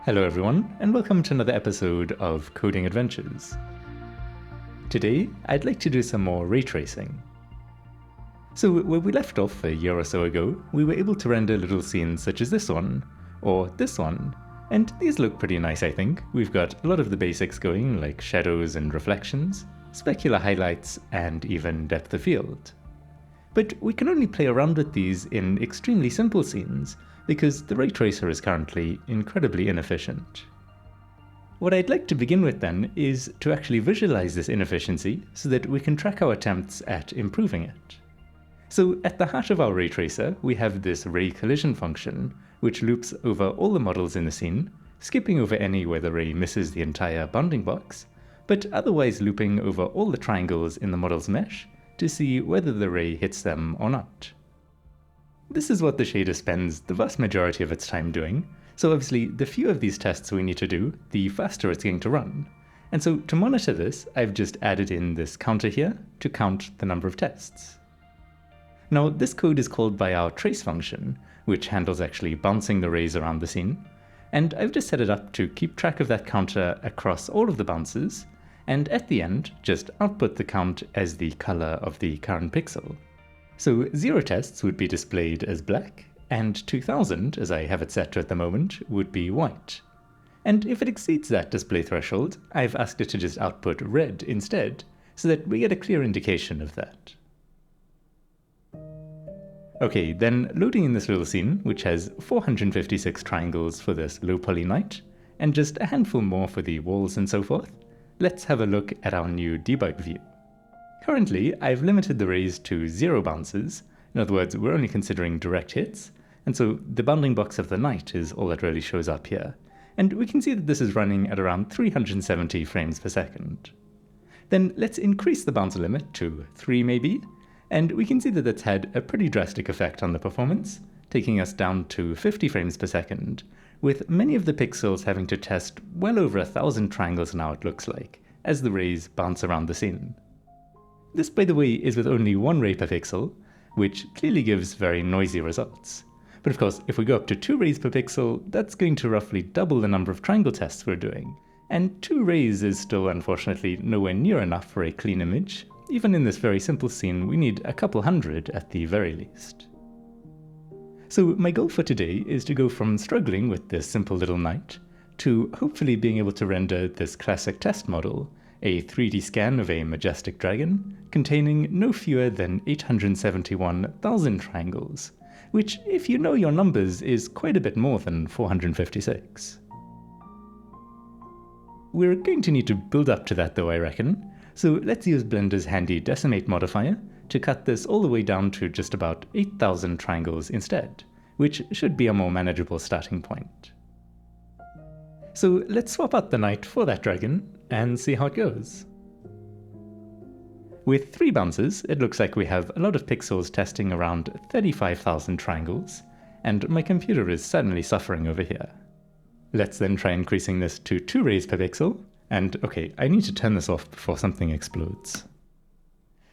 Hello everyone, and welcome to another episode of Coding Adventures. Today, I'd like to do some more ray tracing. So where we left off a year or so ago, we were able to render little scenes such as this one, or this one, and these look pretty nice I think. We've got a lot of the basics going, like shadows and reflections, specular highlights, and even depth of field. But we can only play around with these in extremely simple scenes, because the ray tracer is currently incredibly inefficient. What I'd like to begin with then is to actually visualize this inefficiency so that we can track our attempts at improving it. So at the heart of our ray tracer, we have this ray collision function, which loops over all the models in the scene, skipping over any where the ray misses the entire bounding box, but otherwise looping over all the triangles in the model's mesh to see whether the ray hits them or not. This is what the shader spends the vast majority of its time doing, so obviously the fewer of these tests we need to do, the faster it's going to run. And so to monitor this, I've just added in this counter here to count the number of tests. Now this code is called by our trace function, which handles actually bouncing the rays around the scene, and I've just set it up to keep track of that counter across all of the bounces, and at the end just output the count as the color of the current pixel. So 0 tests would be displayed as black, and 2000, as I have it set to at the moment, would be white. And if it exceeds that display threshold, I've asked it to just output red instead, so that we get a clear indication of that. Okay, then loading in this little scene, which has 456 triangles for this low poly night, and just a handful more for the walls and so forth, let's have a look at our new debug view. Currently, I've limited the rays to 0 bounces. In other words, we're only considering direct hits, and so the bounding box of the night is all that really shows up here. And we can see that this is running at around 370 frames per second. Then let's increase the bounce limit to 3 maybe, and we can see that that's had a pretty drastic effect on the performance, taking us down to 50 frames per second, with many of the pixels having to test well over 1,000 triangles now it looks like, as the rays bounce around the scene. This, by the way, is with only 1 ray per pixel, which clearly gives very noisy results. But of course, if we go up to 2 rays per pixel, that's going to roughly double the number of triangle tests we're doing. And 2 rays is still unfortunately nowhere near enough for a clean image. Even in this very simple scene, we need a couple hundred at the very least. So my goal for today is to go from struggling with this simple little night to hopefully being able to render this classic test model, a 3D scan of a majestic dragon containing no fewer than 871,000 triangles, which, if you know your numbers, is quite a bit more than 456. We're going to need to build up to that though, I reckon, so let's use Blender's handy decimate modifier to cut this all the way down to just about 8,000 triangles instead, which should be a more manageable starting point. So let's swap out the night for that dragon and see how it goes. With 3 bounces, it looks like we have a lot of pixels testing around 35,000 triangles, and my computer is suddenly suffering over here. Let's then try increasing this to 2 rays per pixel, and okay, I need to turn this off before something explodes.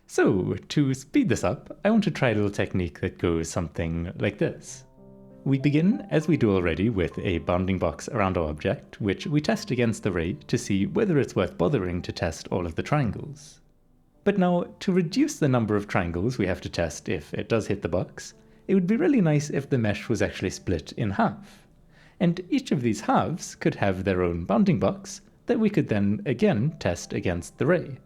So, to speed this up, I want to try a little technique that goes something like this. We begin, as we do already, with a bounding box around our object, which we test against the ray to see whether it's worth bothering to test all of the triangles. But now, to reduce the number of triangles we have to test if it does hit the box, it would be really nice if the mesh was actually split in half. And each of these halves could have their own bounding box that we could then again test against the ray.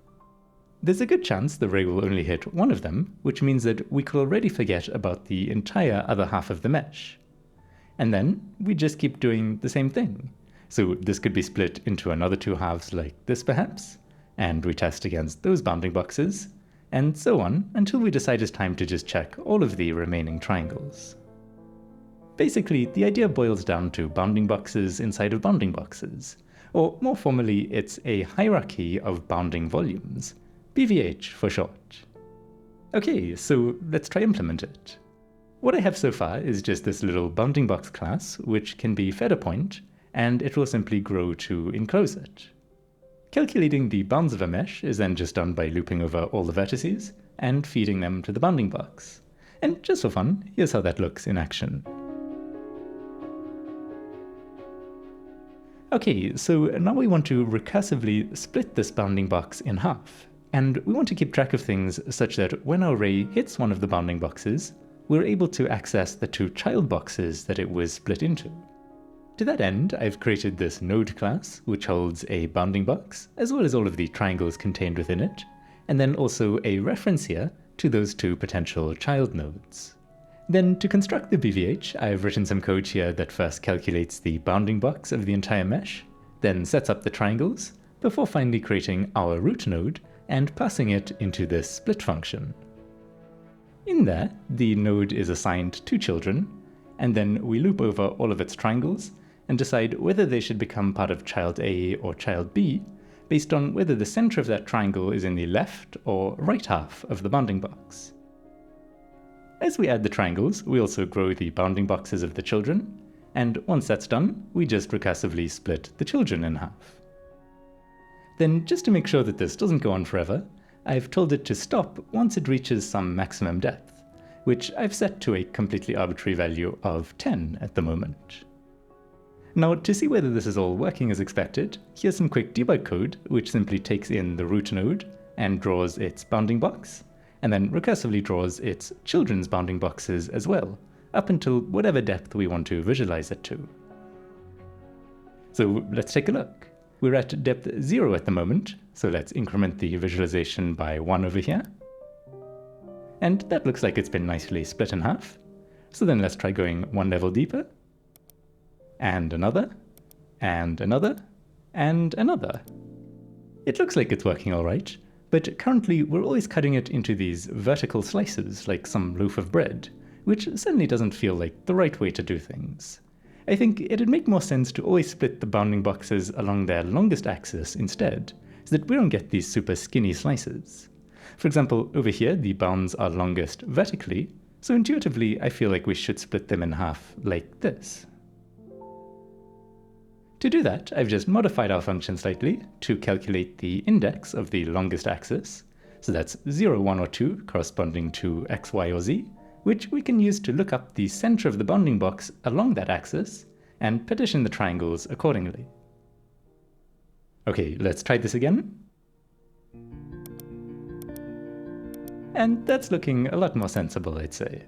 There's a good chance the ray will only hit one of them, which means that we could already forget about the entire other half of the mesh. And then we just keep doing the same thing. So this could be split into another 2 halves like this perhaps, and we test against those bounding boxes, and so on until we decide it's time to just check all of the remaining triangles. Basically, the idea boils down to bounding boxes inside of bounding boxes, or more formally, it's a hierarchy of bounding volumes, BVH for short. Okay, so let's try implement it. What I have so far is just this little bounding box class, which can be fed a point, and it will simply grow to enclose it. Calculating the bounds of a mesh is then just done by looping over all the vertices and feeding them to the bounding box. And just for fun, here's how that looks in action. Okay, so now we want to recursively split this bounding box in half. And we want to keep track of things such that when our array hits one of the bounding boxes, we're able to access the two child boxes that it was split into. To that end, I've created this node class, which holds a bounding box, as well as all of the triangles contained within it, and then also a reference here to those two potential child nodes. Then to construct the BVH, I've written some code here that first calculates the bounding box of the entire mesh, then sets up the triangles, before finally creating our root node and passing it into this split function. In there, the node is assigned two children, and then we loop over all of its triangles and decide whether they should become part of child A or child B, based on whether the center of that triangle is in the left or right half of the bounding box. As we add the triangles, we also grow the bounding boxes of the children, and once that's done, we just recursively split the children in half. Then, just to make sure that this doesn't go on forever, I've told it to stop once it reaches some maximum depth, which I've set to a completely arbitrary value of 10 at the moment. Now, to see whether this is all working as expected, here's some quick debug code which simply takes in the root node and draws its bounding box, and then recursively draws its children's bounding boxes as well, up until whatever depth we want to visualize it to. So let's take a look. We're at depth 0 at the moment, so let's increment the visualization by 1 over here. And that looks like it's been nicely split in half. So then let's try going one level deeper, and another, and another, and another. It looks like it's working alright, but currently we're always cutting it into these vertical slices like some loaf of bread, which certainly doesn't feel like the right way to do things. I think it'd make more sense to always split the bounding boxes along their longest axis instead, so that we don't get these super skinny slices. For example, over here the bounds are longest vertically, so intuitively I feel like we should split them in half like this. To do that, I've just modified our function slightly to calculate the index of the longest axis, so that's 0, 1, or 2 corresponding to x, y, or z, which we can use to look up the center of the bounding box along that axis and partition the triangles accordingly. Okay, let's try this again. And that's looking a lot more sensible, I'd say.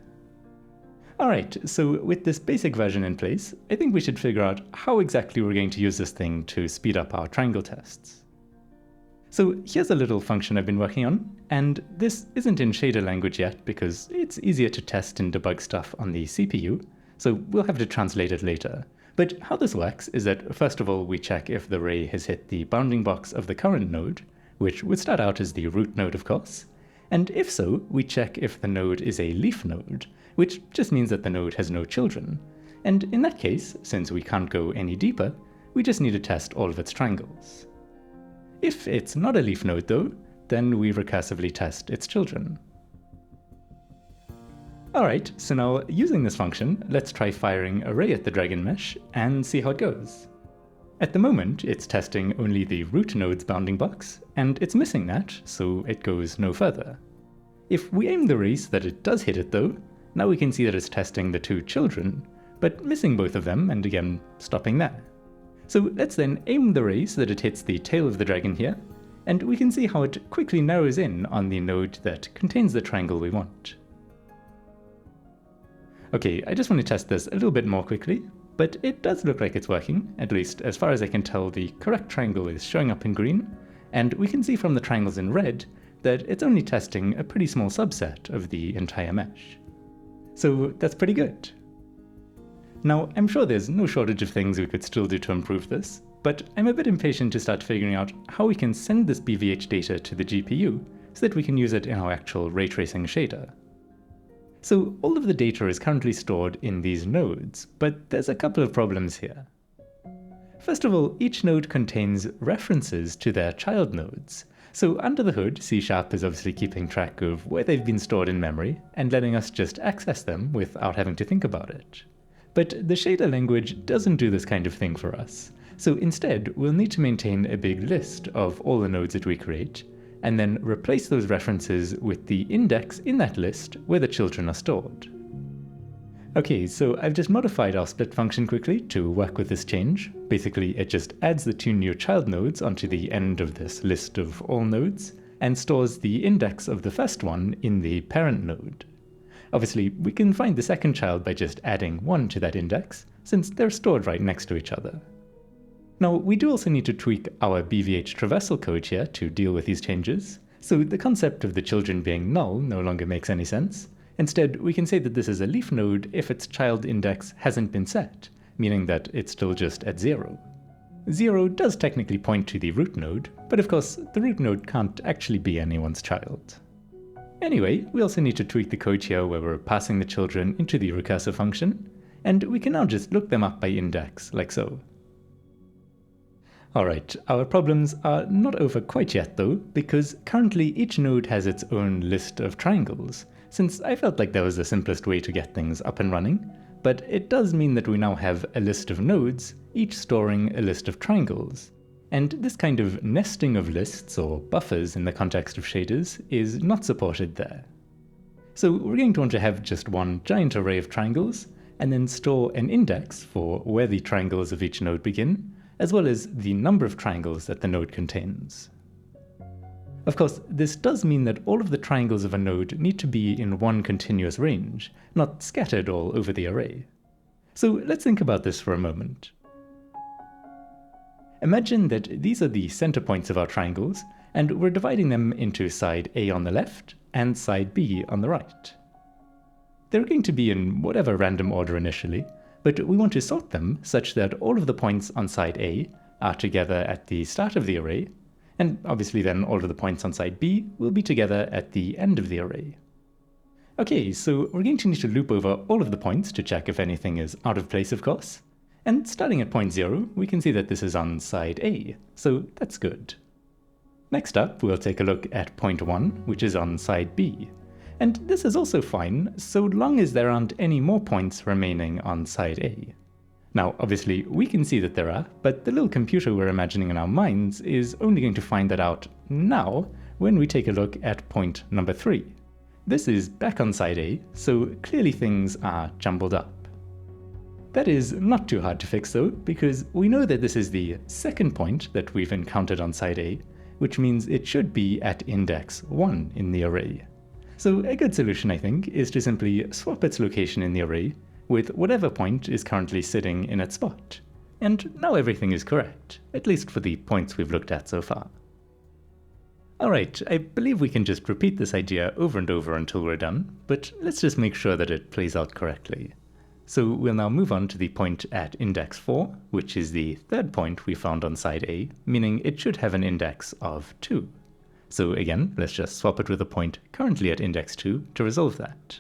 Alright, so with this basic version in place, I think we should figure out how exactly we're going to use this thing to speed up our triangle tests. So here's a little function I've been working on, and this isn't in shader language yet because it's easier to test and debug stuff on the CPU, so we'll have to translate it later. But how this works is that first of all we check if the array has hit the bounding box of the current node, which would start out as the root node of course, and if so, we check if the node is a leaf node, which just means that the node has no children. And in that case, since we can't go any deeper, we just need to test all of its triangles. If it's not a leaf node though, then we recursively test its children. Alright, so now using this function, let's try firing array at the dragon mesh and see how it goes. At the moment, it's testing only the root node's bounding box, and it's missing that, so it goes no further. If we aim the array so that it does hit it though, now we can see that it's testing the two children, but missing both of them and again stopping there. So let's then aim the array so that it hits the tail of the dragon here, and we can see how it quickly narrows in on the node that contains the triangle we want. Okay, I just want to test this a little bit more quickly, but it does look like it's working, at least as far as I can tell the correct triangle is showing up in green, and we can see from the triangles in red that it's only testing a pretty small subset of the entire mesh. So that's pretty good. Now, I'm sure there's no shortage of things we could still do to improve this, but I'm a bit impatient to start figuring out how we can send this BVH data to the GPU so that we can use it in our actual ray tracing shader. So all of the data is currently stored in these nodes, but there's a couple of problems here. First of all, each node contains references to their child nodes. So under the hood, C# is obviously keeping track of where they've been stored in memory and letting us just access them without having to think about it. But the shader language doesn't do this kind of thing for us. So instead, we'll need to maintain a big list of all the nodes that we create, and then replace those references with the index in that list where the children are stored. Okay, so I've just modified our split function quickly to work with this change. Basically, it just adds the two new child nodes onto the end of this list of all nodes, and stores the index of the first one in the parent node. Obviously, we can find the second child by just adding 1 to that index, since they're stored right next to each other. Now, we do also need to tweak our BVH traversal code here to deal with these changes, so the concept of the children being null no longer makes any sense. Instead, we can say that this is a leaf node if its child index hasn't been set, meaning that it's still just at 0. 0 does technically point to the root node, but of course, the root node can't actually be anyone's child. Anyway, we also need to tweak the code here where we're passing the children into the recursive function, and we can now just look them up by index, like so. Alright, our problems are not over quite yet though, because currently each node has its own list of triangles, since I felt like that was the simplest way to get things up and running, but it does mean that we now have a list of nodes, each storing a list of triangles. And this kind of nesting of lists, or buffers in the context of shaders, is not supported there. So we're going to want to have just one giant array of triangles, and then store an index for where the triangles of each node begin, as well as the number of triangles that the node contains. Of course, this does mean that all of the triangles of a node need to be in one continuous range, not scattered all over the array. So let's think about this for a moment. Imagine that these are the center points of our triangles, and we're dividing them into side A on the left and side B on the right. They're going to be in whatever random order initially, but we want to sort them such that all of the points on side A are together at the start of the array, and obviously then all of the points on side B will be together at the end of the array. Okay, so we're going to need to loop over all of the points to check if anything is out of place, of course. And starting at point 0, we can see that this is on side A, so that's good. Next up, we'll take a look at point 1, which is on side B. And this is also fine, so long as there aren't any more points remaining on side A. Now, obviously, we can see that there are, but the little computer we're imagining in our minds is only going to find that out now when we take a look at point number 3. This is back on side A, so clearly things are jumbled up. That is not too hard to fix though, because we know that this is the second point that we've encountered on side A, which means it should be at index 1 in the array. So a good solution, I think, is to simply swap its location in the array with whatever point is currently sitting in its spot. And now everything is correct, at least for the points we've looked at so far. Alright, I believe we can just repeat this idea over and over until we're done, but let's just make sure that it plays out correctly. So we'll now move on to the point at index 4, which is the third point we found on side A, meaning it should have an index of 2. So again, let's just swap it with a point currently at index 2 to resolve that.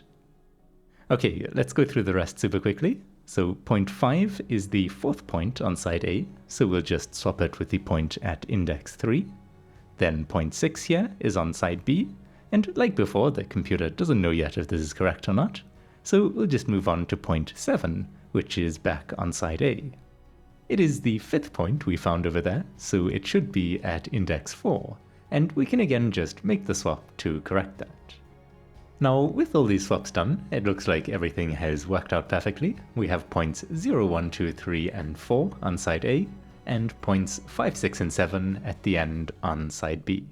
Okay, let's go through the rest super quickly. So point 5 is the fourth point on side A, so we'll just swap it with the point at index 3. Then point 6 here is on side B, and like before, the computer doesn't know yet if this is correct or not, so we'll just move on to point 7, which is back on side A. It is the fifth point we found over there, so it should be at index 4, and we can again just make the swap to correct that. Now, with all these swaps done, it looks like everything has worked out perfectly. We have points 0, 1, 2, 3, and 4 on side A, and points 5, 6, and 7 at the end on side B.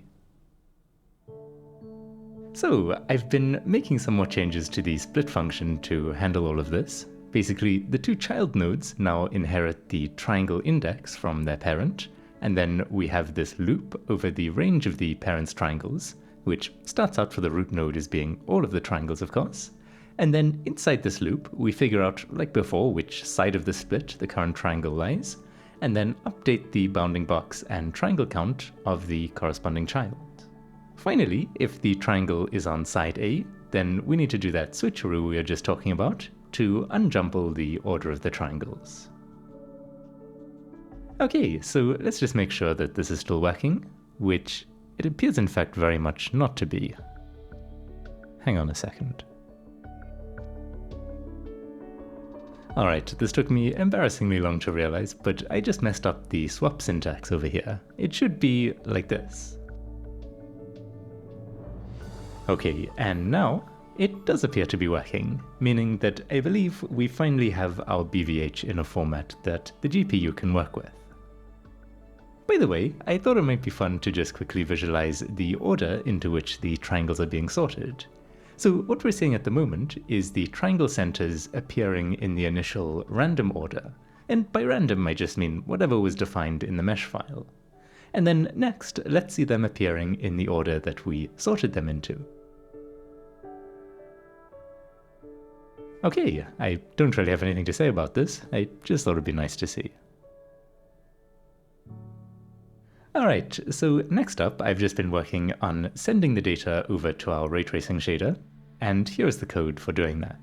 So, I've been making some more changes to the split function to handle all of this. Basically, the two child nodes now inherit the triangle index from their parent, and then we have this loop over the range of the parent's triangles, which starts out for the root node as being all of the triangles, of course. And then inside this loop, we figure out, like before, which side of the split the current triangle lies, and then update the bounding box and triangle count of the corresponding child. Finally, if the triangle is on side A, then we need to do that switcheroo we were just talking about to unjumble the order of the triangles. Okay, so let's just make sure that this is still working, which it appears in fact very much not to be. Hang on a second. Alright, this took me embarrassingly long to realize, but I just messed up the swap syntax over here. It should be like this. Okay, and now it does appear to be working, meaning that I believe we finally have our BVH in a format that the GPU can work with. By the way, I thought it might be fun to just quickly visualize the order into which the triangles are being sorted. So what we're seeing at the moment is the triangle centers appearing in the initial random order, and by random I just mean whatever was defined in the mesh file. And then next, let's see them appearing in the order that we sorted them into. Okay, I don't really have anything to say about this, I just thought it'd be nice to see. Alright, so next up I've just been working on sending the data over to our ray tracing shader, and here's the code for doing that.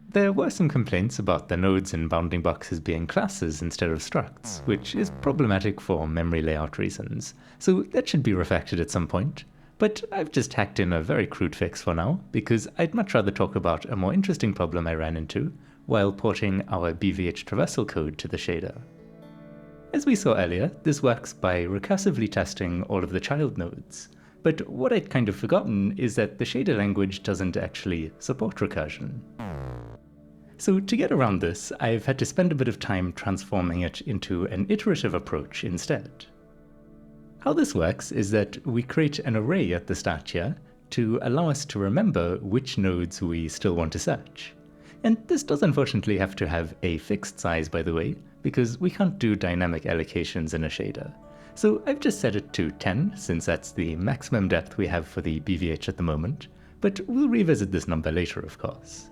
There were some complaints about the nodes and bounding boxes being classes instead of structs, which is problematic for memory layout reasons, so that should be refactored at some point, but I've just hacked in a very crude fix for now, because I'd much rather talk about a more interesting problem I ran into while porting our BVH traversal code to the shader. As we saw earlier, this works by recursively testing all of the child nodes, but what I'd kind of forgotten is that the shader language doesn't actually support recursion. So to get around this, I've had to spend a bit of time transforming it into an iterative approach instead. How this works is that we create an array at the start here to allow us to remember which nodes we still want to search. And this does unfortunately have to have a fixed size, by the way, because we can't do dynamic allocations in a shader. So I've just set it to 10, since that's the maximum depth we have for the BVH at the moment, but we'll revisit this number later, of course.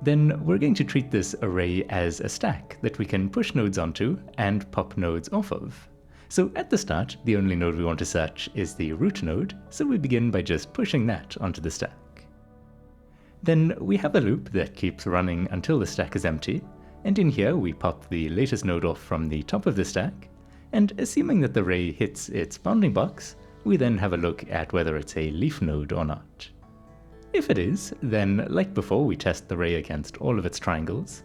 Then we're going to treat this array as a stack that we can push nodes onto and pop nodes off of. So at the start, the only node we want to search is the root node, so we begin by just pushing that onto the stack. Then we have a loop that keeps running until the stack is empty, and in here we pop the latest node off from the top of the stack, and assuming that the array hits its bounding box, we then have a look at whether it's a leaf node or not. If it is, then like before we test the array against all of its triangles,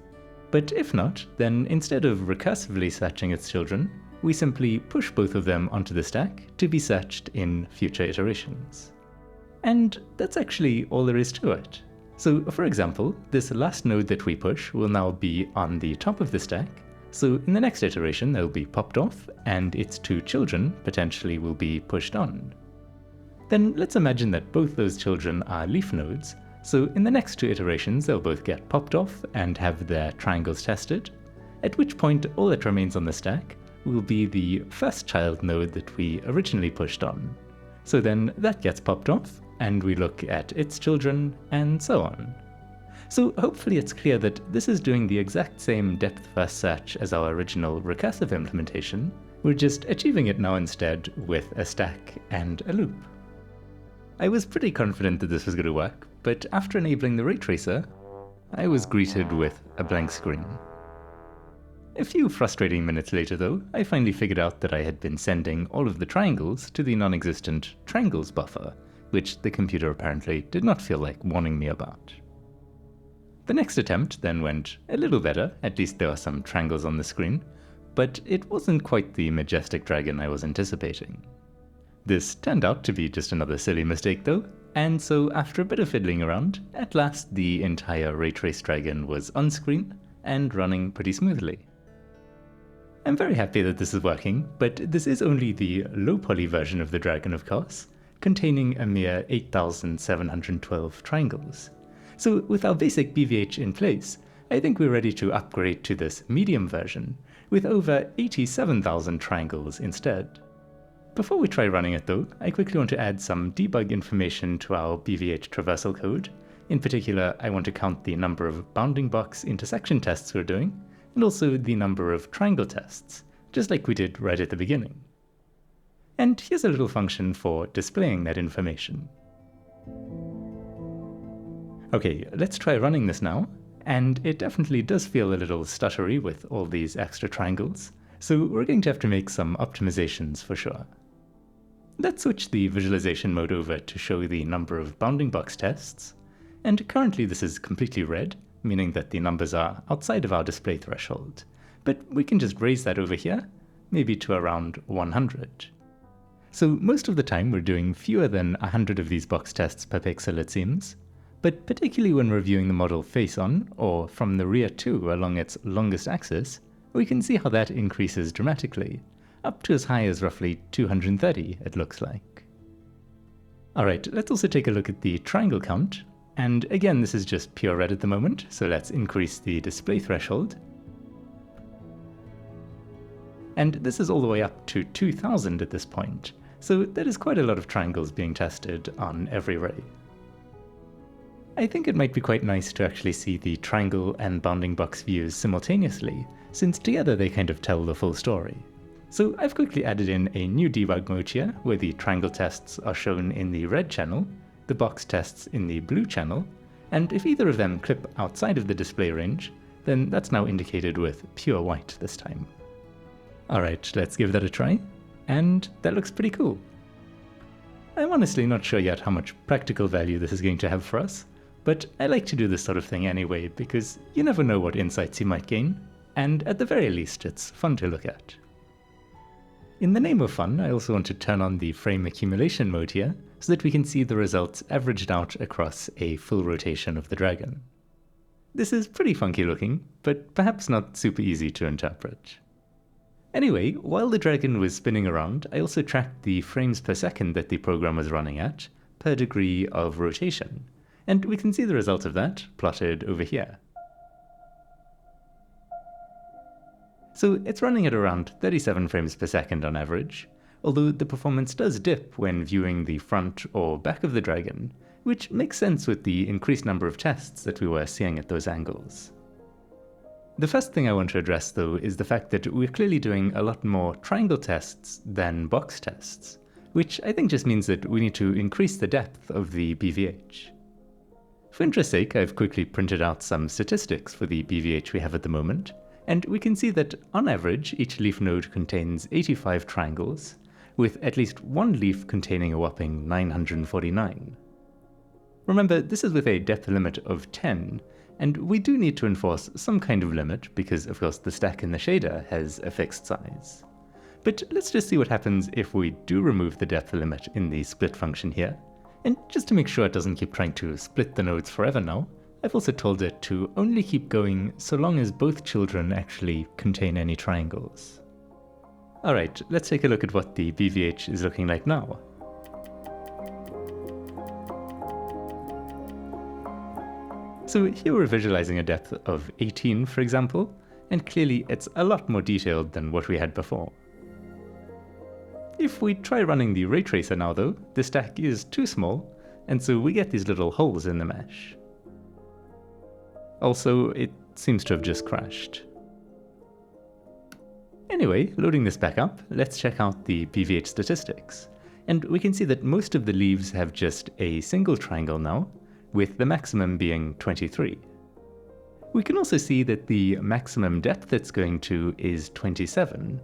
but if not, then instead of recursively searching its children, we simply push both of them onto the stack to be searched in future iterations. And that's actually all there is to it. So for example, this last node that we push will now be on the top of the stack, so in the next iteration they'll be popped off and its two children potentially will be pushed on. Then let's imagine that both those children are leaf nodes, so in the next two iterations they'll both get popped off and have their triangles tested, at which point all that remains on the stack will be the first child node that we originally pushed on. So then that gets popped off, and we look at its children, and so on. So hopefully it's clear that this is doing the exact same depth-first search as our original recursive implementation, we're just achieving it now instead with a stack and a loop. I was pretty confident that this was going to work, but after enabling the ray tracer, I was greeted with a blank screen. A few frustrating minutes later though, I finally figured out that I had been sending all of the triangles to the non-existent triangles buffer, which the computer apparently did not feel like warning me about. The next attempt then went a little better, at least there were some triangles on the screen, but it wasn't quite the majestic dragon I was anticipating. This turned out to be just another silly mistake though, and so after a bit of fiddling around, at last the entire ray trace dragon was on screen and running pretty smoothly. I'm very happy that this is working, but this is only the low poly version of the dragon, of course, containing a mere 8,712 triangles. So with our basic BVH in place, I think we're ready to upgrade to this medium version, with over 87,000 triangles instead. Before we try running it though, I quickly want to add some debug information to our BVH traversal code. In particular, I want to count the number of bounding box intersection tests we're doing, and also the number of triangle tests, just like we did right at the beginning. And here's a little function for displaying that information. Okay, let's try running this now, and it definitely does feel a little stuttery with all these extra triangles, so we're going to have to make some optimizations for sure. Let's switch the visualization mode over to show the number of bounding box tests, and currently this is completely red, meaning that the numbers are outside of our display threshold, but we can just raise that over here, maybe to around 100. So most of the time we're doing fewer than 100 of these box tests per pixel it seems, but particularly when reviewing the model face-on, or from the rear too along its longest axis, we can see how that increases dramatically, up to as high as roughly 230 it looks like. Alright, let's also take a look at the triangle count, and again this is just pure red at the moment, so let's increase the display threshold. And this is all the way up to 2000 at this point, so that is quite a lot of triangles being tested on every ray. I think it might be quite nice to actually see the triangle and bounding box views simultaneously, since together they kind of tell the full story. So I've quickly added in a new debug mode here, where the triangle tests are shown in the red channel, the box tests in the blue channel, and if either of them clip outside of the display range, then that's now indicated with pure white this time. Alright, let's give that a try, and that looks pretty cool. I'm honestly not sure yet how much practical value this is going to have for us, but I like to do this sort of thing anyway, because you never know what insights you might gain, and at the very least it's fun to look at. In the name of fun, I also want to turn on the frame accumulation mode here, so that we can see the results averaged out across a full rotation of the dragon. This is pretty funky looking, but perhaps not super easy to interpret. Anyway, while the dragon was spinning around, I also tracked the frames per second that the program was running at, per degree of rotation, and we can see the result of that plotted over here. So it's running at around 37 frames per second on average, although the performance does dip when viewing the front or back of the dragon, which makes sense with the increased number of tests that we were seeing at those angles. The first thing I want to address though is the fact that we're clearly doing a lot more triangle tests than box tests, which I think just means that we need to increase the depth of the BVH. For interest's sake, I've quickly printed out some statistics for the BVH we have at the moment, and we can see that on average each leaf node contains 85 triangles, with at least one leaf containing a whopping 949. Remember, this is with a depth limit of 10, and we do need to enforce some kind of limit because of course the stack in the shader has a fixed size. But let's just see what happens if we do remove the depth limit in the split function here. And just to make sure it doesn't keep trying to split the nodes forever now, I've also told it to only keep going so long as both children actually contain any triangles. Alright, let's take a look at what the BVH is looking like now. So here we're visualizing a depth of 18, for example, and clearly it's a lot more detailed than what we had before. If we try running the ray tracer now though, the stack is too small, and so we get these little holes in the mesh. Also, it seems to have just crashed. Anyway, loading this back up, let's check out the BVH statistics. And we can see that most of the leaves have just a single triangle now, with the maximum being 23. We can also see that the maximum depth it's going to is 27,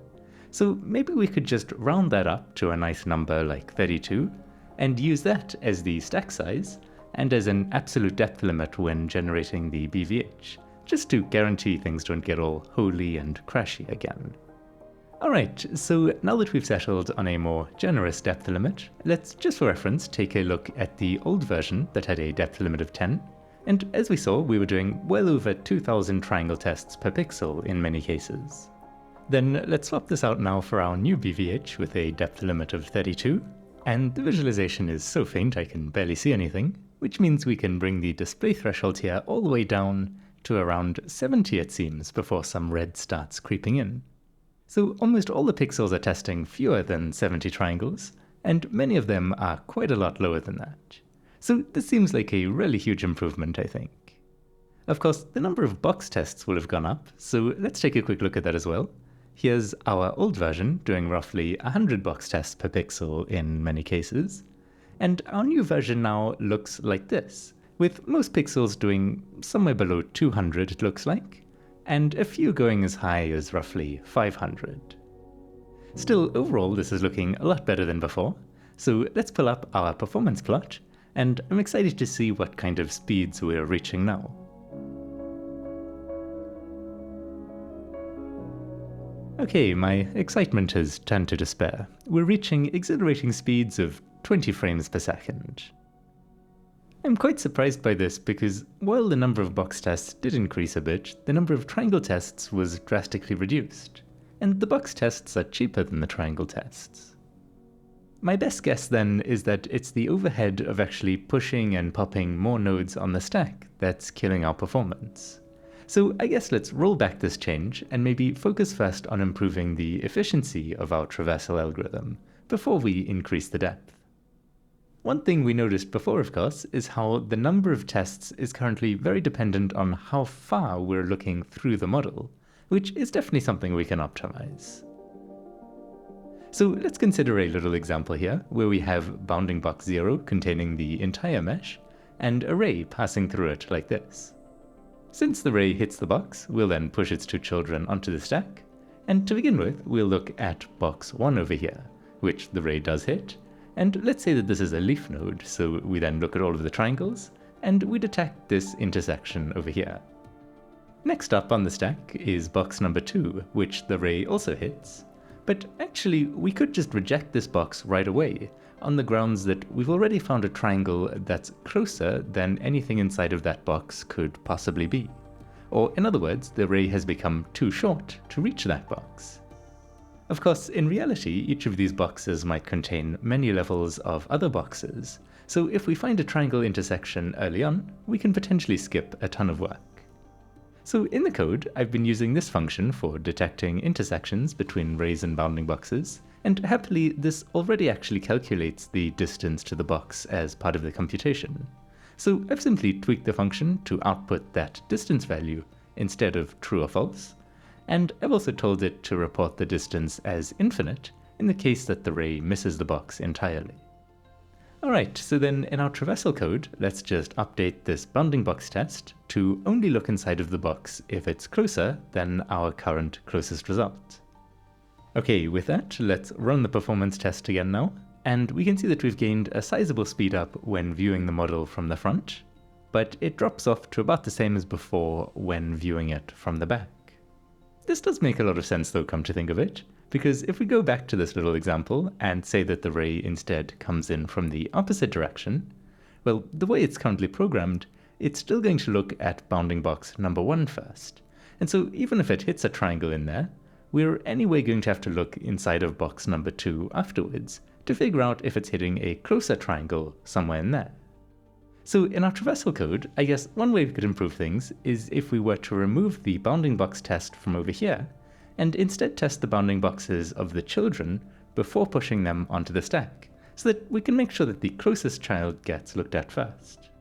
so maybe we could just round that up to a nice number like 32, and use that as the stack size, and as an absolute depth limit when generating the BVH, just to guarantee things don't get all holy and crashy again. Alright, so now that we've settled on a more generous depth limit, let's just for reference take a look at the old version that had a depth limit of 10, and as we saw we were doing well over 2000 triangle tests per pixel in many cases. Then let's swap this out now for our new BVH with a depth limit of 32, and the visualization is so faint I can barely see anything, which means we can bring the display threshold here all the way down to around 70 it seems before some red starts creeping in. So almost all the pixels are testing fewer than 70 triangles, and many of them are quite a lot lower than that. So this seems like a really huge improvement, I think. Of course, the number of box tests will have gone up, so let's take a quick look at that as well. Here's our old version doing roughly 100 box tests per pixel in many cases, and our new version now looks like this, with most pixels doing somewhere below 200 it looks like, and a few going as high as roughly 500. Still, overall this is looking a lot better than before, so let's pull up our performance plot, and I'm excited to see what kind of speeds we're reaching now. Okay, my excitement has turned to despair. We're reaching exhilarating speeds of 20 frames per second. I'm quite surprised by this because while the number of box tests did increase a bit, the number of triangle tests was drastically reduced, and the box tests are cheaper than the triangle tests. My best guess then is that it's the overhead of actually pushing and popping more nodes on the stack that's killing our performance. So I guess let's roll back this change and maybe focus first on improving the efficiency of our traversal algorithm before we increase the depth. One thing we noticed before, of course, is how the number of tests is currently very dependent on how far we're looking through the model, which is definitely something we can optimize. So let's consider a little example here, where we have bounding box 0 containing the entire mesh, and a ray passing through it like this. Since the ray hits the box, we'll then push its two children onto the stack, and to begin with, we'll look at box 1 over here, which the ray does hit, and let's say that this is a leaf node, so we then look at all of the triangles, and we detect this intersection over here. Next up on the stack is box number 2, which the ray also hits, but actually we could just reject this box right away, on the grounds that we've already found a triangle that's closer than anything inside of that box could possibly be. Or in other words, the ray has become too short to reach that box. Of course, in reality, each of these boxes might contain many levels of other boxes, so if we find a triangle intersection early on, we can potentially skip a ton of work. So in the code, I've been using this function for detecting intersections between rays and bounding boxes, and happily this already actually calculates the distance to the box as part of the computation. So I've simply tweaked the function to output that distance value instead of true or false, and I've also told it to report the distance as infinite in the case that the ray misses the box entirely. Alright, so then in our traversal code, let's just update this bounding box test to only look inside of the box if it's closer than our current closest result. Okay, with that, let's run the performance test again now, and we can see that we've gained a sizable speed up when viewing the model from the front, but it drops off to about the same as before when viewing it from the back. This does make a lot of sense though, come to think of it, because if we go back to this little example and say that the ray instead comes in from the opposite direction, well, the way it's currently programmed, it's still going to look at bounding box number 1 first. And so even if it hits a triangle in there, we're anyway going to have to look inside of box number 2 afterwards to figure out if it's hitting a closer triangle somewhere in there. So in our traversal code, I guess one way we could improve things is if we were to remove the bounding box test from over here, and instead test the bounding boxes of the children before pushing them onto the stack, so that we can make sure that the closest child gets looked at first.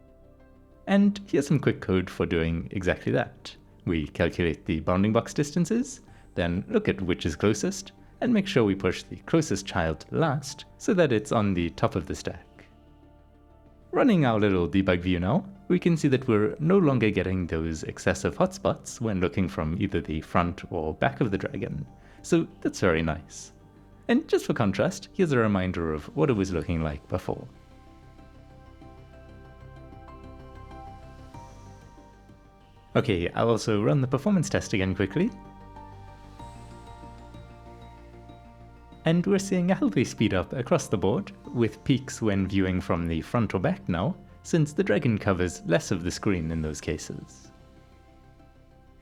And here's some quick code for doing exactly that. We calculate the bounding box distances, then look at which is closest, and make sure we push the closest child last so that it's on the top of the stack. Running our little debug view now, we can see that we're no longer getting those excessive hotspots when looking from either the front or back of the dragon, so that's very nice. And just for contrast, here's a reminder of what it was looking like before. Okay, I'll also run the performance test again quickly. And we're seeing a healthy speed up across the board, with peaks when viewing from the front or back now, since the dragon covers less of the screen in those cases.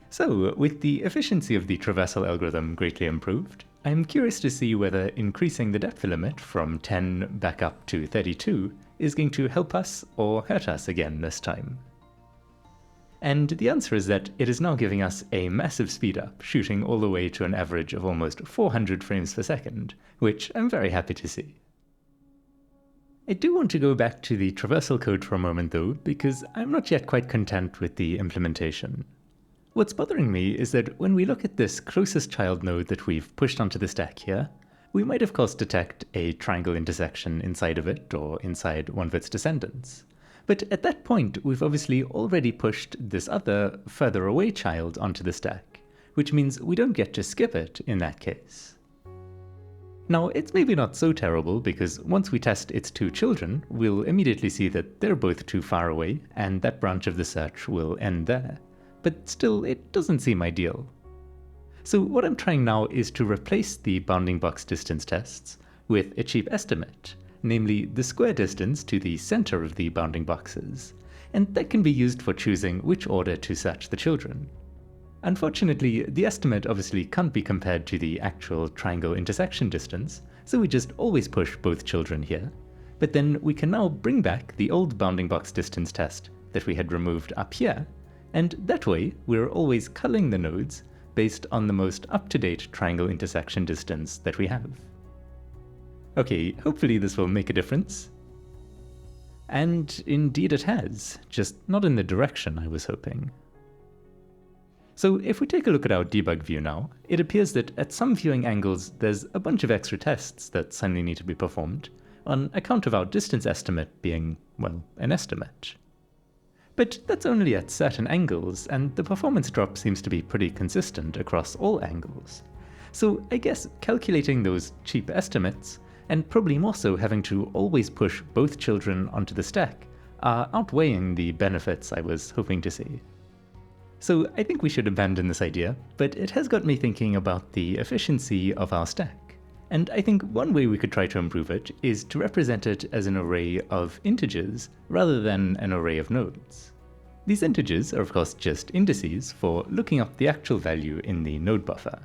So, with the efficiency of the traversal algorithm greatly improved, I'm curious to see whether increasing the depth limit from 10 back up to 32 is going to help us or hurt us again this time. And the answer is that it is now giving us a massive speed up, shooting all the way to an average of almost 400 frames per second, which I'm very happy to see. I do want to go back to the traversal code for a moment though, because I'm not yet quite content with the implementation. What's bothering me is that when we look at this closest child node that we've pushed onto the stack here, we might of course detect a triangle intersection inside of it or inside one of its descendants. But at that point, we've obviously already pushed this other, further away child onto the stack, which means we don't get to skip it in that case. Now, it's maybe not so terrible, because once we test its two children, we'll immediately see that they're both too far away, and that branch of the search will end there. But still, it doesn't seem ideal. So what I'm trying now is to replace the bounding box distance tests with a cheap estimate, namely the square distance to the center of the bounding boxes, and that can be used for choosing which order to search the children. Unfortunately, the estimate obviously can't be compared to the actual triangle intersection distance, so we just always push both children here. But then we can now bring back the old bounding box distance test that we had removed up here, and that way we're always culling the nodes based on the most up-to-date triangle intersection distance that we have. Okay, hopefully this will make a difference. And indeed it has, just not in the direction I was hoping. So if we take a look at our debug view now, it appears that at some viewing angles there's a bunch of extra tests that suddenly need to be performed, on account of our distance estimate being, well, an estimate. But that's only at certain angles, and the performance drop seems to be pretty consistent across all angles. So I guess calculating those cheap estimates, and probably more so having to always push both children onto the stack, are outweighing the benefits I was hoping to see. So I think we should abandon this idea, but it has got me thinking about the efficiency of our stack. And I think one way we could try to improve it is to represent it as an array of integers rather than an array of nodes. These integers are of course just indices for looking up the actual value in the node buffer.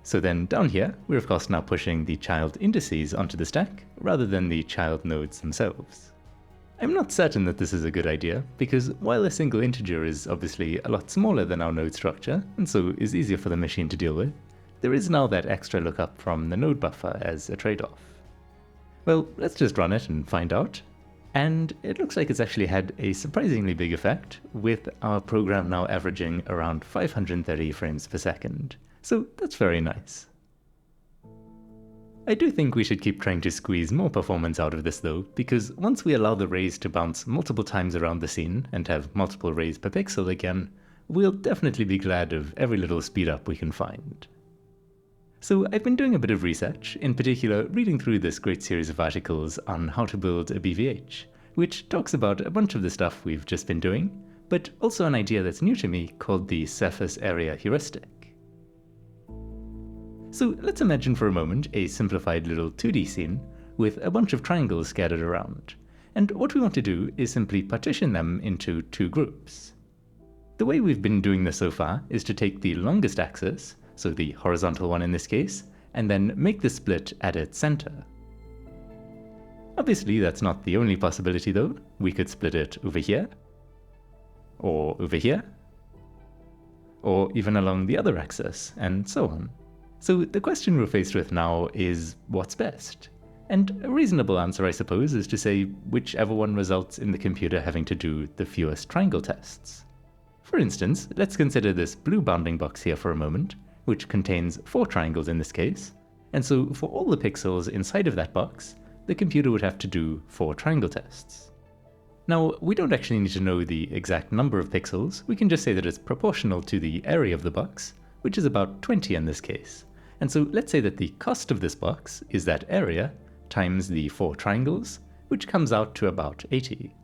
So then down here, we're of course now pushing the child indices onto the stack rather than the child nodes themselves. I'm not certain that this is a good idea, because while a single integer is obviously a lot smaller than our node structure, and so is easier for the machine to deal with, there is now that extra lookup from the node buffer as a trade-off. Well, let's just run it and find out. And it looks like it's actually had a surprisingly big effect, with our program now averaging around 530 frames per second. So that's very nice. I do think we should keep trying to squeeze more performance out of this though, because once we allow the rays to bounce multiple times around the scene and have multiple rays per pixel again, we'll definitely be glad of every little speed up we can find. So I've been doing a bit of research, in particular reading through this great series of articles on how to build a BVH, which talks about a bunch of the stuff we've just been doing, but also an idea that's new to me called the surface area heuristic. So let's imagine for a moment a simplified little 2D scene with a bunch of triangles scattered around, and what we want to do is simply partition them into two groups. The way we've been doing this so far is to take the longest axis, so the horizontal one in this case, and then make the split at its center. Obviously that's not the only possibility though. We could split it over here, or over here, or even along the other axis, and so on. So the question we're faced with now is what's best? And a reasonable answer, I suppose, is to say whichever one results in the computer having to do the fewest triangle tests. For instance, let's consider this blue bounding box here for a moment, which contains 4 triangles in this case, and so for all the pixels inside of that box, the computer would have to do 4 triangle tests. Now, we don't actually need to know the exact number of pixels, we can just say that it's proportional to the area of the box, which is about 20 in this case. And so let's say that the cost of this box is that area times the 4 triangles, which comes out to about 80.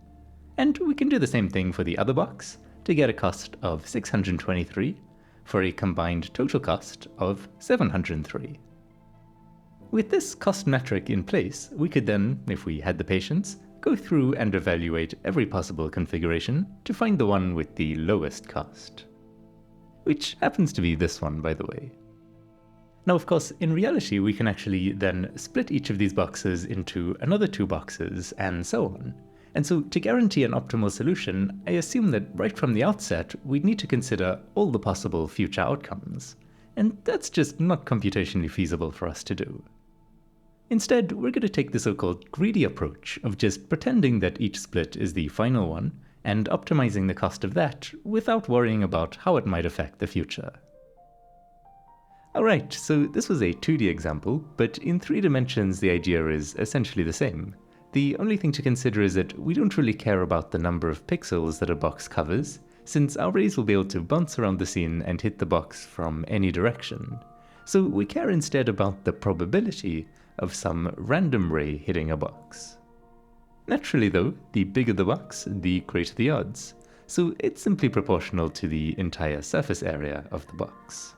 And we can do the same thing for the other box to get a cost of 623 for a combined total cost of 703. With this cost metric in place, we could then, if we had the patience, go through and evaluate every possible configuration to find the one with the lowest cost. Which happens to be this one, by the way. Now, of course, in reality, we can actually then split each of these boxes into another 2 boxes, and so on. And so, to guarantee an optimal solution, I assume that right from the outset, we'd need to consider all the possible future outcomes. And that's just not computationally feasible for us to do. Instead, we're going to take the so-called greedy approach of just pretending that each split is the final one, and optimizing the cost of that without worrying about how it might affect the future. Alright, so this was a 2D example, but in 3 dimensions the idea is essentially the same. The only thing to consider is that we don't really care about the number of pixels that a box covers, since our rays will be able to bounce around the scene and hit the box from any direction. So we care instead about the probability of some random ray hitting a box. Naturally though, the bigger the box, the greater the odds, so it's simply proportional to the entire surface area of the box.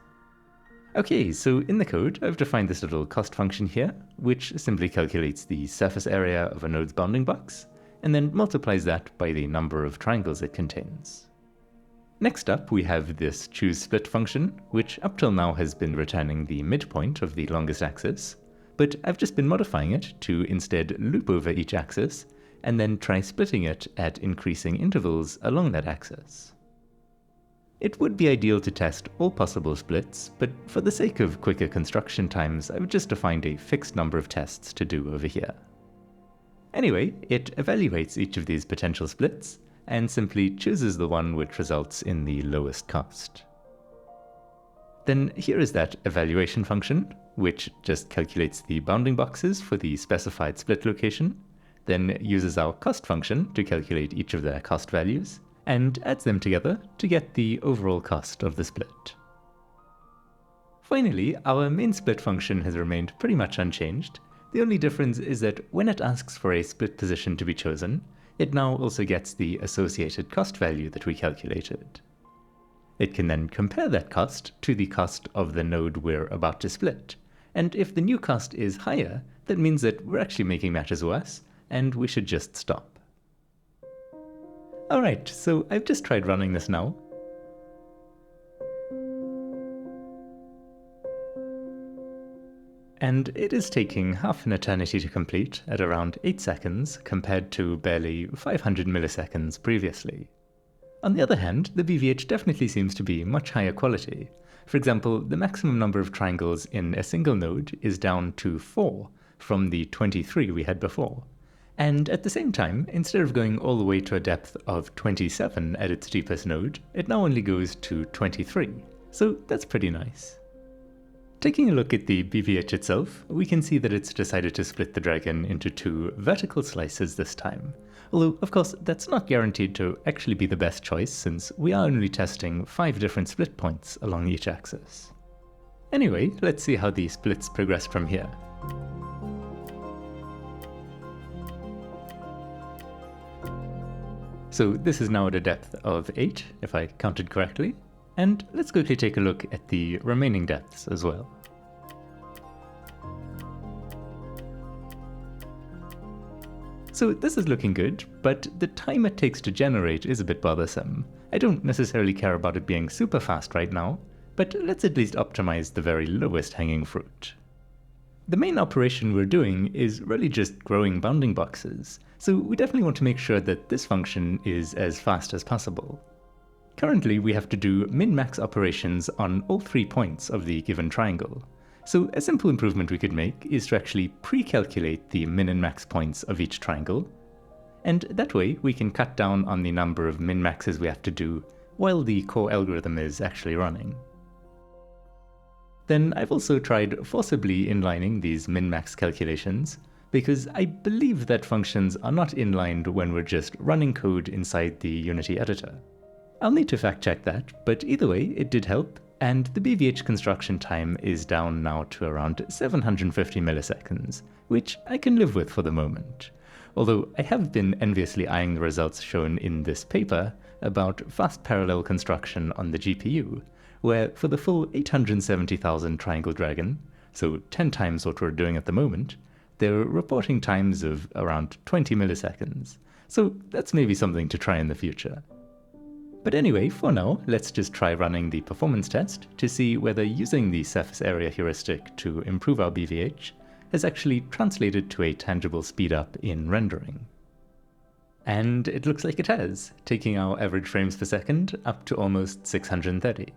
Okay, so in the code, I've defined this little cost function here, which simply calculates the surface area of a node's bounding box, and then multiplies that by the number of triangles it contains. Next up, we have this choose_split function, which up till now has been returning the midpoint of the longest axis, but I've just been modifying it to instead loop over each axis, and then try splitting it at increasing intervals along that axis. It would be ideal to test all possible splits, but for the sake of quicker construction times, I've just defined a fixed number of tests to do over here. Anyway, it evaluates each of these potential splits, and simply chooses the one which results in the lowest cost. Then here is that evaluation function, which just calculates the bounding boxes for the specified split location, then uses our cost function to calculate each of their cost values, and adds them together to get the overall cost of the split. Finally, our main split function has remained pretty much unchanged. The only difference is that when it asks for a split position to be chosen, it now also gets the associated cost value that we calculated. It can then compare that cost to the cost of the node we're about to split, and if the new cost is higher, that means that we're actually making matters worse, and we should just stop. Alright, so I've just tried running this now. And it is taking half an eternity to complete at around 8 seconds compared to barely 500 milliseconds previously. On the other hand, the BVH definitely seems to be much higher quality. For example, the maximum number of triangles in a single node is down to 4 from the 23 we had before. And at the same time, instead of going all the way to a depth of 27 at its deepest node, it now only goes to 23. So that's pretty nice. Taking a look at the BVH itself, we can see that it's decided to split the dragon into 2 vertical slices this time. Although, of course, that's not guaranteed to actually be the best choice, since we are only testing 5 different split points along each axis. Anyway, let's see how the splits progress from here. So this is now at a depth of 8, if I counted correctly. And let's quickly take a look at the remaining depths as well. So this is looking good, but the time it takes to generate is a bit bothersome. I don't necessarily care about it being super fast right now, but let's at least optimize the very lowest hanging fruit. The main operation we're doing is really just growing bounding boxes, so we definitely want to make sure that this function is as fast as possible. Currently, we have to do min-max operations on all 3 points of the given triangle. So a simple improvement we could make is to actually pre-calculate the min and max points of each triangle, and that way we can cut down on the number of min-maxes we have to do while the core algorithm is actually running. Then I've also tried forcibly inlining these min-max calculations, because I believe that functions are not inlined when we're just running code inside the Unity editor. I'll need to fact check that, but either way it did help, and the BVH construction time is down now to around 750 milliseconds, which I can live with for the moment. Although I have been enviously eyeing the results shown in this paper about fast parallel construction on the GPU, where for the full 870,000 triangle dragon, so 10 times what we're doing at the moment, they're reporting times of around 20 milliseconds, so that's maybe something to try in the future. But anyway, for now, let's just try running the performance test to see whether using the surface area heuristic to improve our BVH has actually translated to a tangible speedup in rendering. And it looks like it has, taking our average frames per second up to almost 630.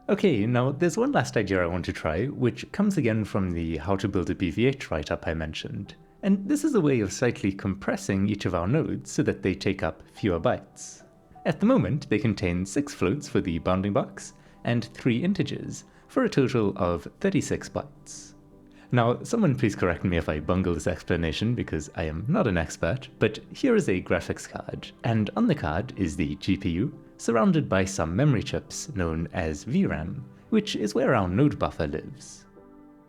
Okay, now there's one last idea I want to try, which comes again from the How to Build a BVH write-up I mentioned. And this is a way of slightly compressing each of our nodes so that they take up fewer bytes. At the moment, they contain 6 floats for the bounding box, and 3 integers, for a total of 36 bytes. Now, someone please correct me if I bungle this explanation, because I am not an expert, but here is a graphics card, and on the card is the GPU, surrounded by some memory chips known as VRAM, which is where our node buffer lives.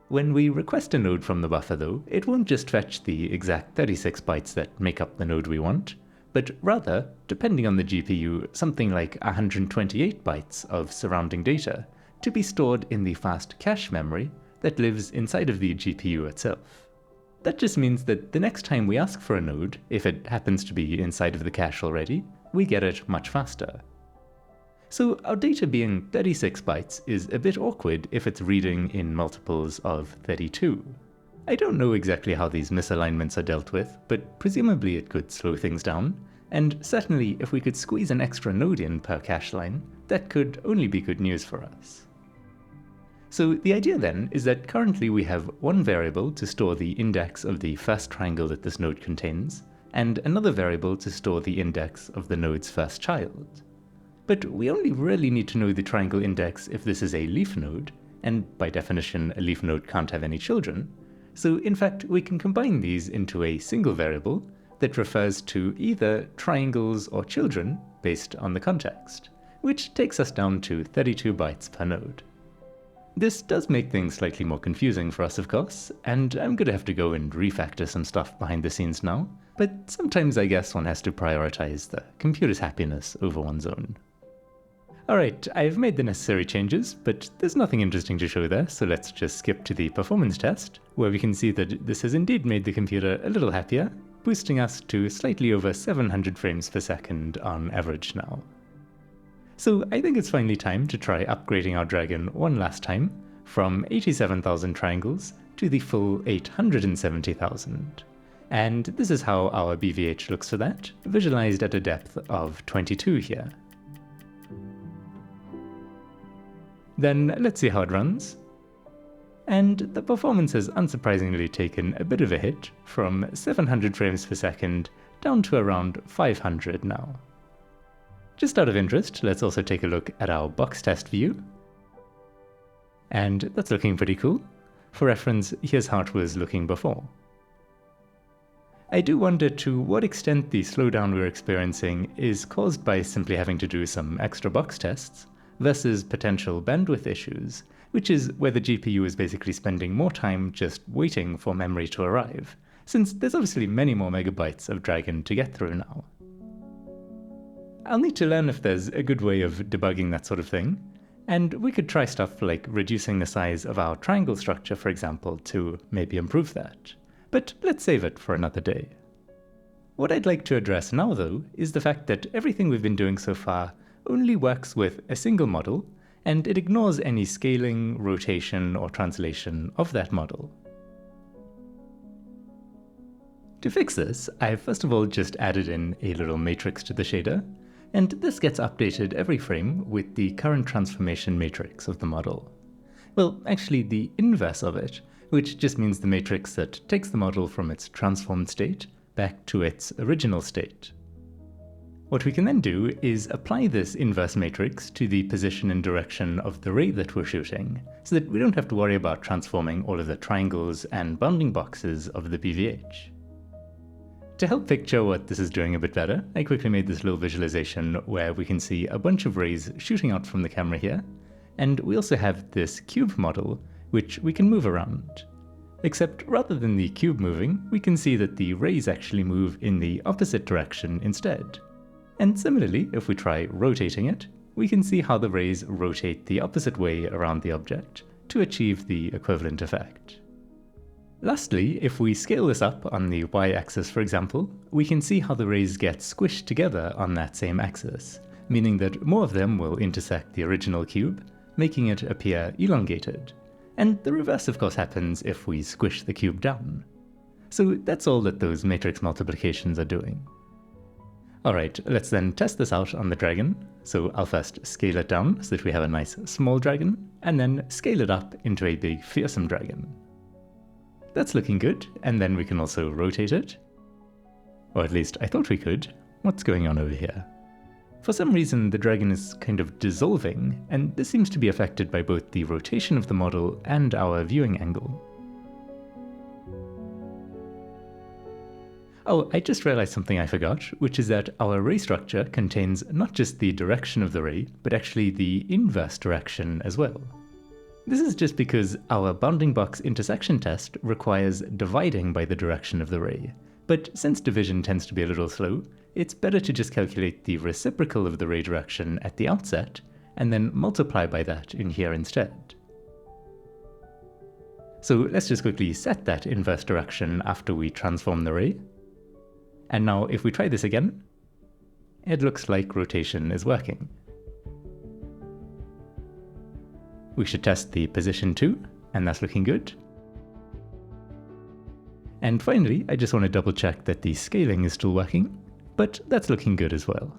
When we request a node from the buffer though, it won't just fetch the exact 36 bytes that make up the node we want, but rather, depending on the GPU, something like 128 bytes of surrounding data, to be stored in the fast cache memory that lives inside of the GPU itself. That just means that the next time we ask for a node, if it happens to be inside of the cache already, we get it much faster. So our data being 36 bytes is a bit awkward if it's reading in multiples of 32. I don't know exactly how these misalignments are dealt with, but presumably it could slow things down, and certainly if we could squeeze an extra node in per cache line, that could only be good news for us. So the idea then is that currently we have one variable to store the index of the first triangle that this node contains, and another variable to store the index of the node's first child. But we only really need to know the triangle index if this is a leaf node, and by definition a leaf node can't have any children, so in fact we can combine these into a single variable that refers to either triangles or children based on the context, which takes us down to 32 bytes per node. This does make things slightly more confusing for us, of course, and I'm going to have to go and refactor some stuff behind the scenes now, but sometimes I guess one has to prioritize the computer's happiness over one's own. Alright, I've made the necessary changes, but there's nothing interesting to show there, so let's just skip to the performance test, where we can see that this has indeed made the computer a little happier, boosting us to slightly over 700 frames per second on average now. So I think it's finally time to try upgrading our Dragon one last time, from 87,000 triangles to the full 870,000. And this is how our BVH looks for that, visualized at a depth of 22 here. Then let's see how it runs. And the performance has unsurprisingly taken a bit of a hit, from 700 frames per second down to around 500 now. Just out of interest, let's also take a look at our box test view. And that's looking pretty cool. For reference, here's how it was looking before. I do wonder to what extent the slowdown we're experiencing is caused by simply having to do some extra box tests, versus potential bandwidth issues, which is where the GPU is basically spending more time just waiting for memory to arrive, since there's obviously many more megabytes of Dragon to get through now. I'll need to learn if there's a good way of debugging that sort of thing, and we could try stuff like reducing the size of our triangle structure, for example, to maybe improve that. But let's save it for another day. What I'd like to address now, though, is the fact that everything we've been doing so far only works with a single model, and it ignores any scaling, rotation, or translation of that model. To fix this, I've first of all just added in a little matrix to the shader, and this gets updated every frame with the current transformation matrix of the model. Well, actually the inverse of it, which just means the matrix that takes the model from its transformed state back to its original state. What we can then do is apply this inverse matrix to the position and direction of the ray that we're shooting, so that we don't have to worry about transforming all of the triangles and bounding boxes of the BVH. To help picture what this is doing a bit better, I quickly made this little visualization where we can see a bunch of rays shooting out from the camera here, and we also have this cube model, which we can move around. Except rather than the cube moving, we can see that the rays actually move in the opposite direction instead. And similarly, if we try rotating it, we can see how the rays rotate the opposite way around the object to achieve the equivalent effect. Lastly, if we scale this up on the y-axis, for example, we can see how the rays get squished together on that same axis, meaning that more of them will intersect the original cube, making it appear elongated. And the reverse of course happens if we squish the cube down. So that's all that those matrix multiplications are doing. Alright, let's then test this out on the Dragon. So I'll first scale it down so that we have a nice small dragon, and then scale it up into a big fearsome dragon. That's looking good, and then we can also rotate it. Or at least I thought we could. What's going on over here? For some reason the dragon is kind of dissolving, and this seems to be affected by both the rotation of the model and our viewing angle. Oh, I just realized something I forgot, which is that our ray structure contains not just the direction of the ray, but actually the inverse direction as well. This is just because our bounding box intersection test requires dividing by the direction of the ray, but since division tends to be a little slow, it's better to just calculate the reciprocal of the ray direction at the outset, and then multiply by that in here instead. So let's just quickly set that inverse direction after we transform the ray. And now if we try this again, it looks like rotation is working. We should test the position too, and that's looking good. And finally, I just want to double check that the scaling is still working, but that's looking good as well.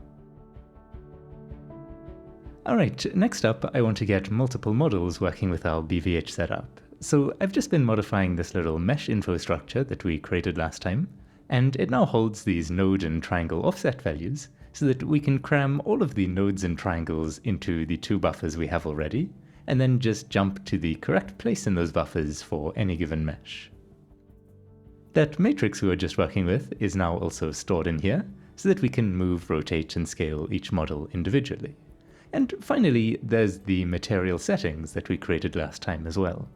Alright, next up I want to get multiple models working with our BVH setup. So I've just been modifying this little mesh info structure that we created last time, and it now holds these node and triangle offset values so that we can cram all of the nodes and triangles into the two buffers we have already, and then just jump to the correct place in those buffers for any given mesh. That matrix we were just working with is now also stored in here, so that we can move, rotate, and scale each model individually. And finally, there's the material settings that we created last time as well.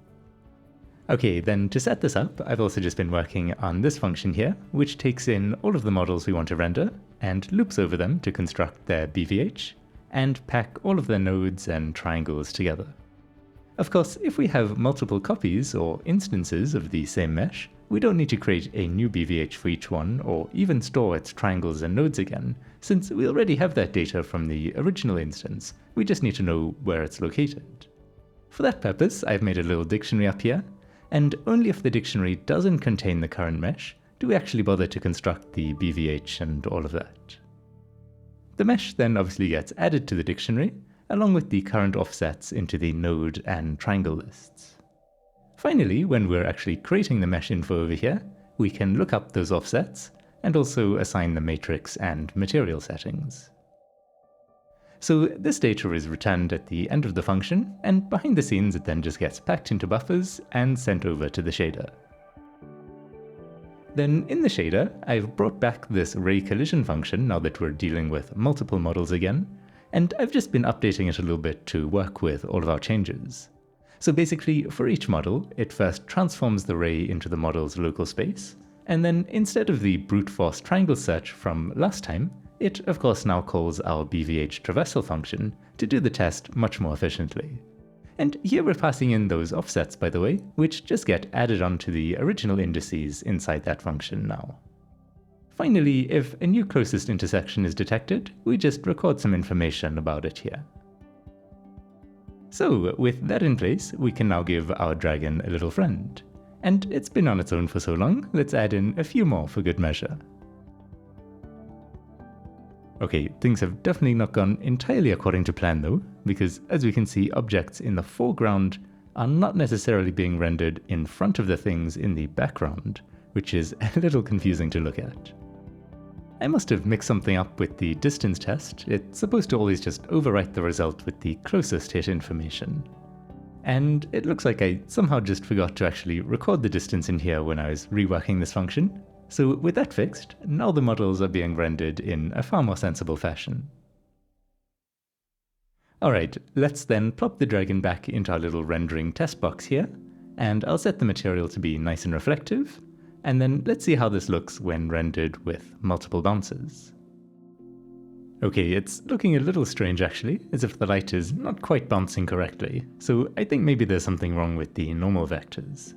Okay, then to set this up, I've also just been working on this function here, which takes in all of the models we want to render, and loops over them to construct their BVH, and pack all of their nodes and triangles together. Of course, if we have multiple copies or instances of the same mesh, we don't need to create a new BVH for each one, or even store its triangles and nodes again, since we already have that data from the original instance. We just need to know where it's located. For that purpose, I've made a little dictionary up here, and only if the dictionary doesn't contain the current mesh do we actually bother to construct the BVH and all of that. The mesh then obviously gets added to the dictionary, along with the current offsets into the node and triangle lists. Finally, when we're actually creating the mesh info over here, we can look up those offsets and also assign the matrix and material settings. So this data is returned at the end of the function, and behind the scenes it then just gets packed into buffers and sent over to the shader. Then in the shader, I've brought back this ray collision function now that we're dealing with multiple models again, and I've just been updating it a little bit to work with all of our changes. So basically, for each model, it first transforms the ray into the model's local space, and then instead of the brute force triangle search from last time, it of course now calls our BVH traversal function to do the test much more efficiently. And here we're passing in those offsets, by the way, which just get added onto the original indices inside that function now. Finally, if a new closest intersection is detected, we just record some information about it here. So, with that in place, we can now give our dragon a little friend. And it's been on its own for so long, let's add in a few more for good measure. Okay, things have definitely not gone entirely according to plan though, because as we can see, objects in the foreground are not necessarily being rendered in front of the things in the background, which is a little confusing to look at. I must have mixed something up with the distance test. It's supposed to always just overwrite the result with the closest hit information. And it looks like I somehow just forgot to actually record the distance in here when I was reworking this function. So with that fixed, now the models are being rendered in a far more sensible fashion. Alright, let's then plop the dragon back into our little rendering test box here, and I'll set the material to be nice and reflective, and then let's see how this looks when rendered with multiple bounces. Okay, it's looking a little strange actually, as if the light is not quite bouncing correctly, so I think maybe there's something wrong with the normal vectors.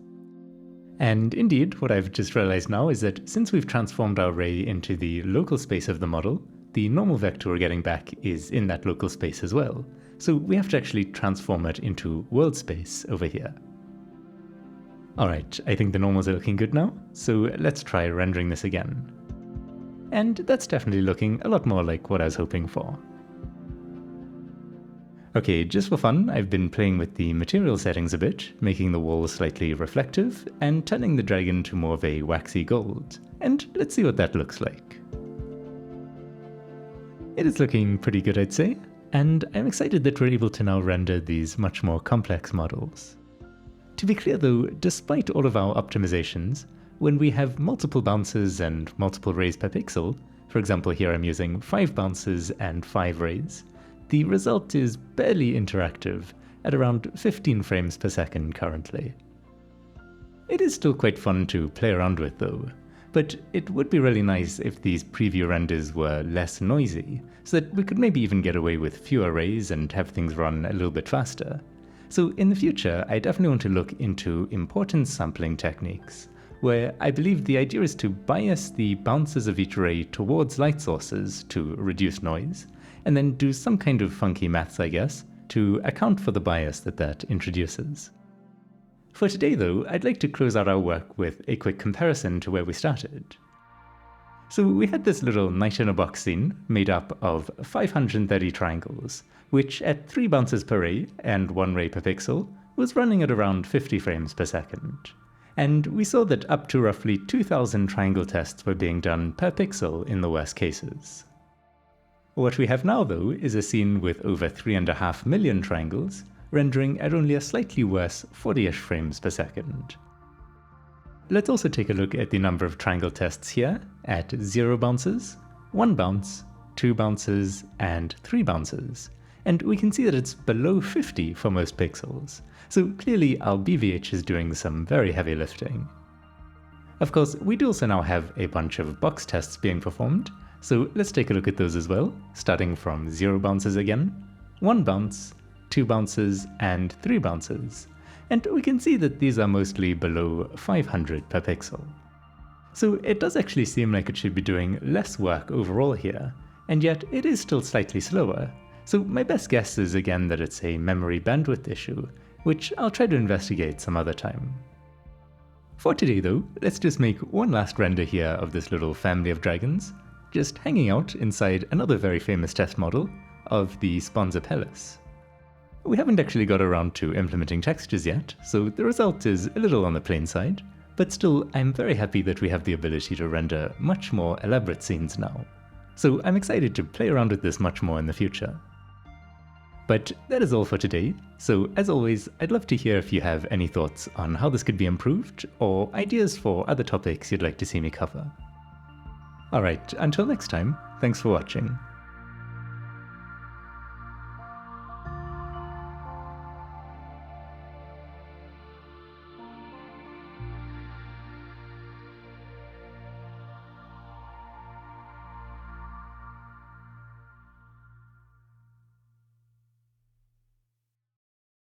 And indeed, what I've just realized now is that since we've transformed our ray into the local space of the model, the normal vector we're getting back is in that local space as well. So we have to actually transform it into world space over here. Alright, I think the normals are looking good now, so let's try rendering this again. And that's definitely looking a lot more like what I was hoping for. Okay, just for fun, I've been playing with the material settings a bit, making the walls slightly reflective, and turning the dragon to more of a waxy gold. And let's see what that looks like. It is looking pretty good, I'd say, and I'm excited that we're able to now render these much more complex models. To be clear though, despite all of our optimizations, when we have multiple bounces and multiple rays per pixel, for example here I'm using 5 bounces and 5 rays, the result is barely interactive, at around 15 frames per second currently. It is still quite fun to play around with though. but it would be really nice if these preview renders were less noisy, so that we could maybe even get away with fewer arrays and have things run a little bit faster. So in the future, I definitely want to look into importance sampling techniques, where I believe the idea is to bias the bounces of each array towards light sources to reduce noise, and then do some kind of funky maths, I guess, to account for the bias that introduces. For today though, I'd like to close out our work with a quick comparison to where we started. So we had this little night-in-a-box scene made up of 530 triangles, which at 3 bounces per ray and 1 ray per pixel was running at around 50 frames per second. And we saw that up to roughly 2,000 triangle tests were being done per pixel in the worst cases. What we have now though is a scene with over 3.5 million triangles, rendering at only a slightly worse 40-ish frames per second. Let's also take a look at the number of triangle tests here at 0 bounces, 1 bounce, 2 bounces, and 3 bounces, and we can see that it's below 50 for most pixels, so clearly our BVH is doing some very heavy lifting. Of course, we do also now have a bunch of box tests being performed, so let's take a look at those as well, starting from 0 bounces again, 1 bounce, 2 bounces, and 3 bounces, and we can see that these are mostly below 500 per pixel. So it does actually seem like it should be doing less work overall here, and yet it is still slightly slower, so my best guess is again that it's a memory bandwidth issue, which I'll try to investigate some other time. For today though, let's just make one last render here of this little family of dragons, just hanging out inside another very famous test model of the Sponza Pellis. We haven't actually got around to implementing textures yet, so the result is a little on the plain side, but still I'm very happy that we have the ability to render much more elaborate scenes now. So I'm excited to play around with this much more in the future. But that is all for today, so as always, I'd love to hear if you have any thoughts on how this could be improved, or ideas for other topics you'd like to see me cover. Alright, until next time, thanks for watching.